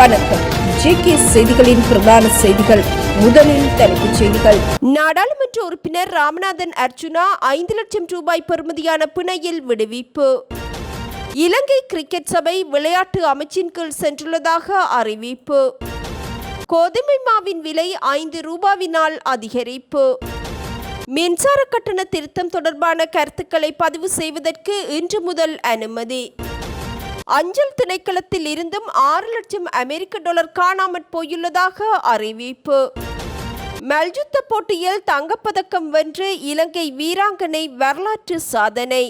வணக்கம். ஜேகே செய்திகளின் பிரதான செய்திகள். முதலில் தலைப்புச் செய்திகள். நாடாளுமன்ற உறுப்பினர் ராமநாதன் அர்ஜுனா 5 லட்சம் ரூபாய் பெறுமதியான பிணையில் விடுவிப்பு. இலங்கை கிரிக்கெட் சபை விளையாட்டு அமைச்சின் கீழ் சென்றுள்ளதாக அறிவிப்பு. கோதுமை மாவின் விலை 5 ரூபாவினால் அதிகரிப்பு. மின்சார கட்டண திருத்தம் தொடர்பான கருத்துக்களை பதிவு செய்வதற்கு இன்று முதல் அனுமதி. அஞ்சல் திணைக்களத்தில் இருந்தும் 6 லட்சம் அமெரிக்க டாலர் காணாமற் போயுள்ளதாக அறிவிப்பு. மல்யுத்த போட்டியில் தங்கப்பதக்கம் வென்று இலங்கை வீராங்கனை வரலாற்று சாதனை.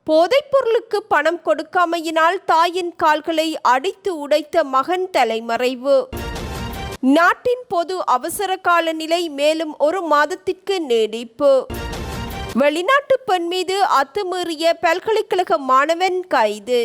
போதைப்பொருளுக்கு பணம் கொடுக்காமையினால் தாயின் கால்களை அடித்து உடைத்த மகன் தலைமறைவு. நாட்டின் பொது அவசர கால நிலை மேலும் 1 மாதத்திற்கு நீடிப்பு. வெளிநாட்டு பெண் மீது அத்துமீறிய பல்கலைக்கழக மாணவன் கைது.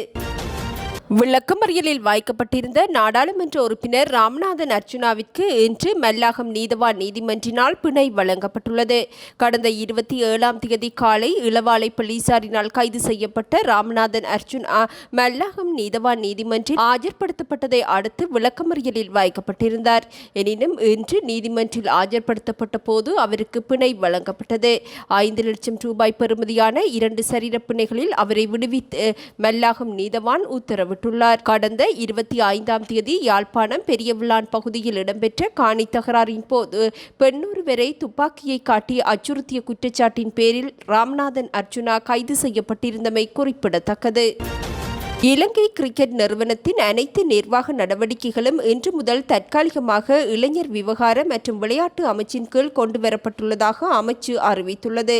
விளக்கமறியலில் வைக்கப்பட்டிருந்த நாடாளுமன்ற உறுப்பினர் ராமநாதன் அர்ஜுனாவிற்கு இன்று மல்லாகம் நீதவான் நீதிமன்றினால் பிணை வழங்கப்பட்டுள்ளது. கடந்த 27ஆம் தேதி காலை இளவாலை போலீசாரினால் கைது செய்யப்பட்ட ராமநாதன் அர்ஜுனா மல்லாகம் நீதவான் நீதிமன்றில் ஆஜர்படுத்தப்பட்டதை அடுத்து விளக்கமறியலில் வைக்கப்பட்டிருந்தார். எனினும் இன்று நீதிமன்றில் ஆஜர்படுத்தப்பட்ட போது அவருக்கு பிணை வழங்கப்பட்டது. 5 லட்சம் ரூபாய் பெறுமதியான 2 சரீர பிணைகளில் அவரை விடுவித்து மல்லாகம் நீதவான் உத்தரவிட்டார். கடந்த 25ஆம் தேதி யாழ்ப்பாணம் பெரியவிளான் பகுதியில் இடம்பெற்ற காணி தகராறின் போது பெண்ணொருவரை துப்பாக்கியை காட்டி அச்சுறுத்திய குற்றச்சாட்டின் பேரில் ராமநாதன் அர்ஜுனா கைது செய்யப்பட்டிருந்தமை குறிப்பிடத்தக்கது. இலங்கை கிரிக்கெட் நிறுவனத்தின் அனைத்து நிர்வாக நடவடிக்கைகளும் இன்று முதல் தற்காலிகமாக இளைஞர் விவகார மற்றும் விளையாட்டு அமைச்சின் கீழ் கொண்டுவரப்பட்டுள்ளதாக அமைச்சு அறிவித்துள்ளது.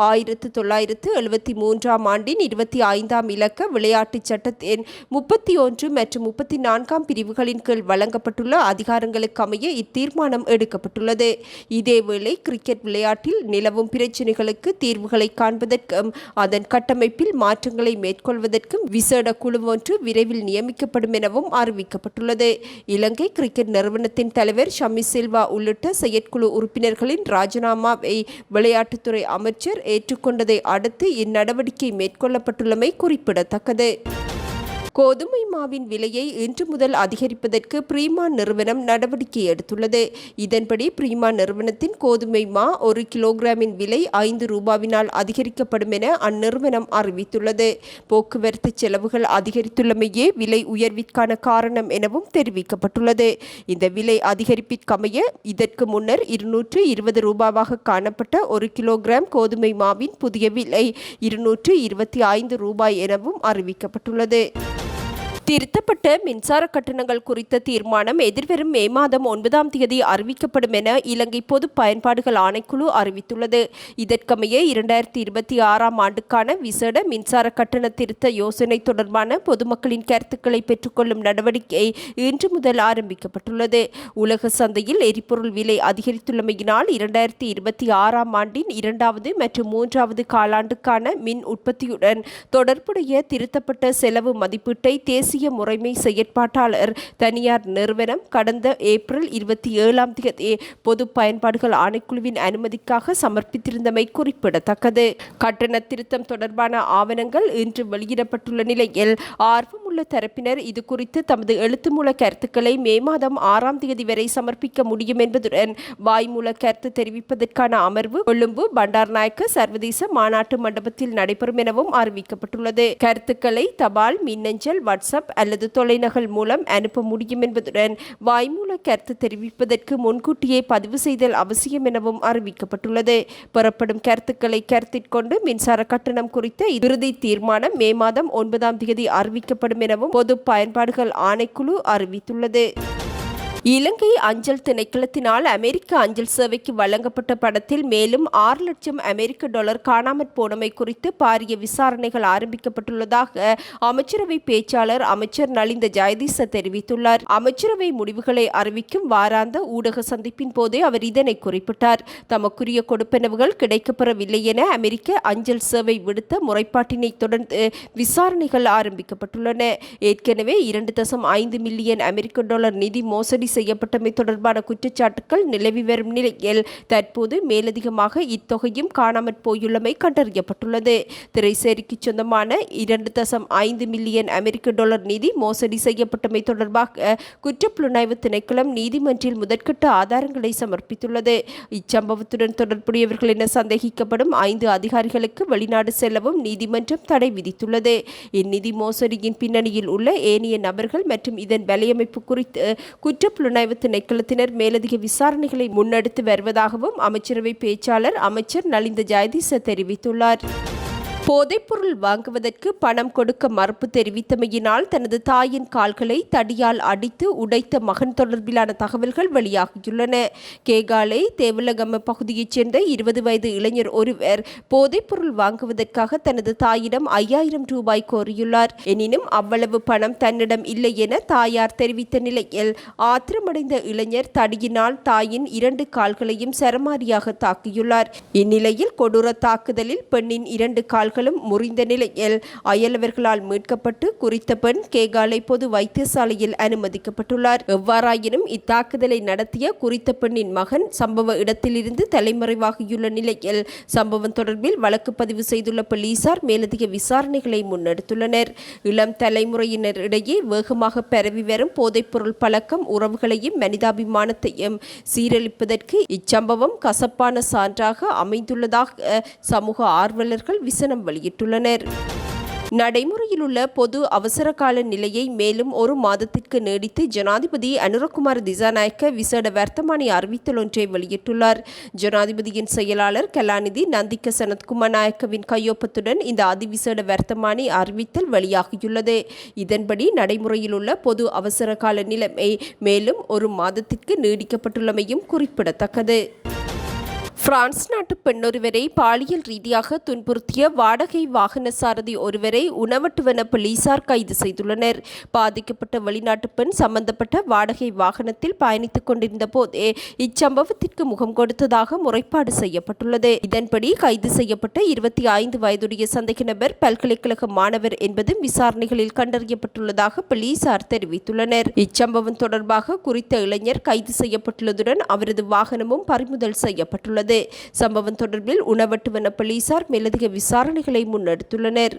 1973ஆம் ஆண்டின் 25ஆம் இலக்க விளையாட்டுச் சட்டத்தின் 31 மற்றும் 34ஆம் பிரிவுகளின் கீழ் வழங்கப்பட்டுள்ள அதிகாரங்களுக்கு அமைய இத்தீர்மானம் எடுக்கப்பட்டுள்ளது. இதேவேளை கிரிக்கெட் விளையாட்டில் நிலவும் பிரச்சினைகளுக்கு தீர்வுகளை காண்பதற்கும் அதன் கட்டமைப்பில் மாற்றங்களை மேற்கொள்வதற்கும் விசேட குழு ஒன்று விரைவில் நியமிக்கப்படும் எனவும் அறிவிக்கப்பட்டுள்ளது. இலங்கை கிரிக்கெட் நிறுவனத்தின் தலைவர் ஷமி சில்வா உள்ளிட்ட செயற்குழு உறுப்பினர்களின் ராஜினாமாவை விளையாட்டுத்துறை அமைச்சர் ஏற்றுக்கொண்டதை அடுத்து இந்நடவடிக்கை மேற்கொள்ளப்பட்டுள்ளமை குறிப்பிடத்தக்கது. கோதுமை மாவின் விலையை இன்று முதல் அதிகரிப்பதற்கு பிரீமா நிறுவனம் நடவடிக்கை எடுத்துள்ளது. இதன்படி பிரீமா நிறுவனத்தின் கோதுமை மா 1 கிலோகிராமின் விலை 5 ரூபாவினால் அதிகரிக்கப்படும் என அந்நிறுவனம் அறிவித்துள்ளது. போக்குவரத்து செலவுகள் அதிகரித்துள்ளமையே விலை உயர்விற்கான காரணம் எனவும் தெரிவிக்கப்பட்டுள்ளது. இந்த விலை அதிகரிப்பிற்கமைய இதற்கு முன்னர் 220 ரூபாவாக காணப்பட்ட 1 கிலோகிராம் கோதுமை மாவின் புதிய விலை 225 ரூபாய் எனவும் அறிவிக்கப்பட்டுள்ளது. திருத்தப்பட்ட மின்சார கட்டணங்கள் குறித்த தீர்மானம் எதிர்வரும் மே மாதம் 9ஆம் தேதி அறிவிக்கப்படும் என இலங்கை பொது பயன்பாடுகள் ஆணைக்குழு அறிவித்துள்ளது. இதற்கமைய 2026ஆம் ஆண்டுக்கான விசேட மின்சார கட்டண திருத்த யோசனை தொடர்பான பொதுமக்களின் கருத்துக்களை பெற்றுக்கொள்ளும் நடவடிக்கை இன்று முதல் ஆரம்பிக்கப்பட்டுள்ளது. உலக சந்தையில் எரிபொருள் விலை அதிகரித்துள்ளமையினால் 2026ஆம் ஆண்டின் 2வது மற்றும் 3வது காலாண்டுக்கான மின் உற்பத்தியுடன் தொடர்புடைய திருத்தப்பட்ட செலவு மதிப்பீட்டை தேசிய முறைமை செயற்பாட்டாளர் தனியார் நிறுவனம் கடந்த ஏப்ரல் 27ஆம் தேதி பொது பயன்பாடுகள் ஆணைக்குழுவின் அனுமதிக்காக சமர்ப்பித்திருந்தமை குறிப்பிடத்தக்கது. கட்டண திருத்தம் தொடர்பான ஆவணங்கள் இன்று வெளியிடப்பட்டுள்ள நிலையில் ஆர்வமுள்ள தரப்பினர் இது குறித்து தமது எழுத்துமூல கருத்துக்களை மே மாதம் 6ஆம் தேதி வரை சமர்ப்பிக்க முடியும் என்பதுடன் வாய்மூல கருத்து தெரிவிப்பதற்கான அமர்வு கொழும்பு பண்டார்நாயக்க சர்வதேச மாநாட்டு மண்டபத்தில் நடைபெறும் எனவும் அறிவிக்கப்பட்டுள்ளது. கருத்துக்களை தபால், மின்னஞ்சல், வாட்ஸ்அப் அல்லது தொலைநகல் மூலம் அனுப்ப முடியும் என்பதுடன் வாய்மூல கருத்து தெரிவிப்பதற்கு முன்கூட்டியே பதிவு செய்தல் அவசியம் எனவும் அறிவிக்கப்பட்டுள்ளது. பெறப்படும் கருத்துக்களை கருத்திற்கொண்டு மின்சார கட்டணம் குறித்த இறுதி தீர்மானம் மே மாதம் 9ஆம் தேதி அறிவிக்கப்படும் எனவும் பொது பயன்பாடுகள் ஆணைக்குழு அறிவித்துள்ளது. இலங்கை அஞ்சல் திணைக்களத்தினால் அமெரிக்க அஞ்சல் சேவைக்கு வழங்கப்பட்ட பணத்தில் மேலும் 6 லட்சம் அமெரிக்க டாலர் காணாமற் போனமை குறித்து பாரிய விசாரணைகள் ஆரம்பிக்கப்பட்டுள்ளதாக அமைச்சரவை பேச்சாளர் அமைச்சர் நலிந்த ஜெயதீச தெரிவித்துள்ளார். அமைச்சரவை முடிவுகளை அறிவிக்கும் வாராந்த ஊடக சந்திப்பின் போதே அவர் இதனை குறிப்பிட்டார். தமக்குரிய கொடுப்பனவுகள் கிடைக்கப்பெறவில்லை என அமெரிக்க அஞ்சல் சேவை விடுத்த முறைப்பாட்டினை தொடர்ந்து விசாரணைகள் ஆரம்பிக்கப்பட்டுள்ளன. ஏற்கனவே 2.5 மில்லியன் அமெரிக்க டாலர் நிதி மோசடி செய்யப்பட்டமை தொடர்பான குற்றச்சாட்டுகள் நிலவி வரும் நிலையில் தற்போது மேலதிகமாக இத்தொகையும் காணாமற் போயுள்ளமை கண்டறியப்பட்டுள்ளது. திரைசேரிக்கு சொந்தமான 2.5 மில்லியன் அமெரிக்க டாலர் நிதி மோசடி செய்யப்பட்டமை தொடர்பாக குற்றப்புலனாய்வு திணைக்களம் நீதிமன்றில் முதற்கட்ட ஆதாரங்களை சமர்ப்பித்துள்ளது. இச்சம்பவத்துடன் தொடர்புடையவர்கள் என சந்தேகிக்கப்படும் 5 அதிகாரிகளுக்கு வெளிநாடு செல்லவும் நீதிமன்றம் தடை விதித்துள்ளது. இந்நிதி மோசடியின் பின்னணியில் உள்ள ஏனைய நபர்கள் மற்றும் இதன் வலையமைப்பு குறித்து குற்றப்புலனாய்வு திணைக்களத்தினர் மேலதிக விசாரணைகளை முன்னெடுத்து வருவதாகவும் அமைச்சரவை பேச்சாளர் அமைச்சர் நலிந்த ஜெயதிச தெரிவித்துள்ளார். போதைப்பொருள் வாங்குவதற்கு பணம் கொடுக்க மறுப்பு தெரிவித்தமையினால் தனது தாயின் கால்களை தடியால் அடித்து உடைத்த மகன் தொடர்பிலான தகவல்கள் வெளியாகியுள்ளன. கேகாலை தேவலகம பகுதியைச் சேர்ந்த 20 வயது இளைஞர் ஒருவர் போதைப்பொருள் வாங்குவதற்காக தனது தாயிடம் 5000 ரூபாய் கோரியுள்ளார். எனினும் அவ்வளவு பணம் தன்னிடம் இல்லை என தாயார் தெரிவித்த நிலையில் ஆத்திரமடைந்த இளைஞர் தடியினால் தாயின் 2 கால்களையும் சரமாரியாக தாக்கியுள்ளார். இந்நிலையில் கொடூர தாக்குதலில் பெண்ணின் 2 கால்கள் முறிந்த நிலையில் அயலவர்களால் மீட்கப்பட்டு குறித்த பெண் கேகாலை பொது வைத்தியசாலையில் அனுமதிக்கப்பட்டுள்ளார். எவ்வாறாயினும் இத்தாக்குதலை நடத்திய குறித்த பெண்ணின் மகன் சம்பவ இடத்திலிருந்து தலைமறைவாகியுள்ள நிலையில் சம்பவம் தொடர்பில் வழக்கு பதிவு செய்துள்ள போலீசார் மேலதிக விசாரணைகளை முன்னெடுத்துள்ளனர். இளம் தலைமுறையினர் இடையே வேகமாக பரவி வரும் போதைப்பொருள் பழக்கம் உறவுகளையும் மனிதாபிமானத்தையும் சீரழிப்பதற்கு இச்சம்பவம் கசப்பான சான்றாக அமைந்துள்ளதாக சமூக ஆர்வலர்கள் விசனம் வெளியிட்டுள்ளனர். நடைமுறையில் உள்ள பொது அவசர கால நிலையை மேலும் 1 மாதத்திற்கு நீடித்து ஜனாதிபதி அனுரகுமார திசாநாயக்க விசேட வர்த்தமானி அறிவித்தல் ஒன்றை வெளியிட்டுள்ளார். ஜனாதிபதியின் செயலாளர் கலாநிதி நந்திக்க சனத்குமார் நாயக்கவின் கையொப்பத்துடன் இந்த அதிவிசேட வர்த்தமானி அறிவித்தல் வெளியாகியுள்ளது. இதன்படி நடைமுறையில் உள்ள பொது அவசர கால நிலைமை மேலும் 1 மாதத்திற்கு நீடிக்கப்பட்டுள்ளமையும் குறிப்பிடத்தக்கது. பிரான்ஸ் நாட்டு பெண்ணொருவரை பாலியல் ரீதியாக துன்புறுத்திய வாடகை வாகன சாரதி ஒருவரை உணவட்டுவன போலீசார் கைது செய்துள்ளனர். பாதிக்கப்பட்ட வெளிநாட்டு பெண் சம்பந்தப்பட்ட வாடகை வாகனத்தில் பயணித்துக் கொண்டிருந்த போதே இச்சம்பவத்திற்கு முகம் கொடுத்ததாக முறைப்பாடு செய்யப்பட்டுள்ளது. இதன்படி கைது செய்யப்பட்ட 25 வயதுடைய சந்தேக நபர் பல்கலைக்கழக மாணவர் என்பதும் விசாரணைகளில் கண்டறியப்பட்டுள்ளதாக போலீசார் தெரிவித்துள்ளனர். இச்சம்பவம் தொடர்பாக குறித்த இளைஞர் கைது செய்யப்பட்டுள்ளதுடன் அவரது வாகனமும் பறிமுதல் செய்யப்பட்டுள்ளது. சம்பவம் தொடர்பில் உணவட்டுவன போலீசார் மேலதிக விசாரணைகளை முன்னெடுத்துள்ளனர்.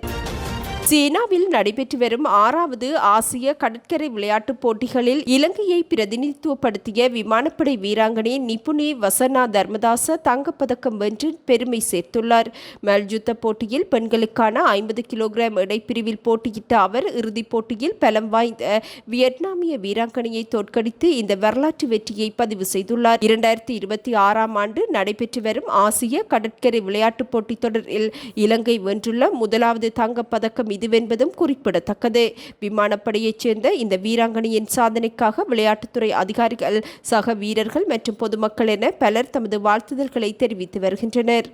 சீனாவில் நடைபெற்று வரும் 6வது ஆசிய கடற்கரை விளையாட்டுப் போட்டிகளில் இலங்கையை பிரதிநிதித்துவப்படுத்திய விமானப்படை வீராங்கனை நிபுணி வசனா தர்மதாச தங்கப்பதக்கம் வென்று பெருமை சேர்த்துள்ளார். மல்யுத்த போட்டியில் பெண்களுக்கான 50 கிலோகிராம் எடைப்பிரிவில் போட்டியிட்ட அவர் இறுதிப் போட்டியில் பலம் வாய்ந்த வியட்நாமிய வீராங்கனையை தோற்கடித்து இந்த வரலாற்று வெற்றியை பதிவு செய்துள்ளார். 2026ஆம் ஆண்டு நடைபெற்று வரும் ஆசிய கடற்கரை விளையாட்டுப் போட்டி தொடரில் இலங்கை வென்றுள்ள முதலாவது தங்கப்பதக்கம் இதுவென்பதும் குறிப்பிடத்தக்கது. விமானப்படையைச் சேர்ந்த இந்த வீராங்கனையின் சாதனைக்காக விளையாட்டுத்துறை அதிகாரிகள், சக வீரர்கள் மற்றும் பொதுமக்கள் என பலர் தமது வாழ்த்துதல்களை தெரிவித்து வருகின்றனர்.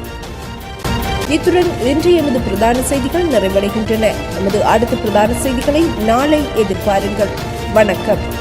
இத்துடன் இன்று எமது பிரதான செய்திகள் நிறைவடைகின்றன. நமது அடுத்த பிரதான செய்திகளை நாளை எதிர்பாருங்கள். வணக்கம்.